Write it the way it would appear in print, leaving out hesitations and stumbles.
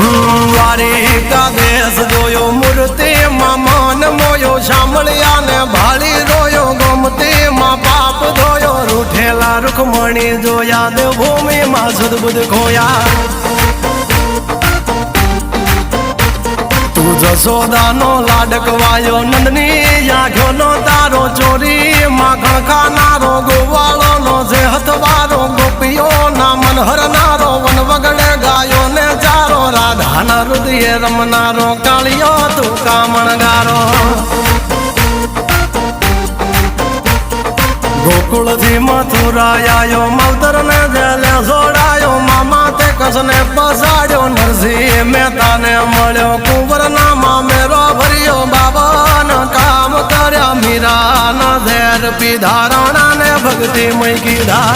દ્વારિકા દેશ જોયો મૂર્તિમાં મન મોયો સાંભળ્યા ને ભાળી રોયો ગોમતીમાં પાપ ધોયો રૂઠેલા રૂખમણી જોયા દેવભૂમિમાં સદબુદ્ધ ખોયા તું જશોદાનો લાડકવાયો નંદની આંખોનો તારો ચોરી માખણ ખાનારો ગોવાળોનો જે હથવારો ગોપીઓના મન હરનારો વન વગડે ગાયો ને ચારો રાધાના હૃદયે રમનારો કાળિયો તું કામણગારો ગોકુળથી મથુરા આયો માવતર ને જેલે જોડાયો મામા તે કસને પસાડ્યો નરસિંહ મહેતાને મળ્યો કુંવરના મામેરો ભર્યો બાબાના કામ કર્યા મીરાના ઝેર પીધા રાણાને ભક્તિ મય કીધા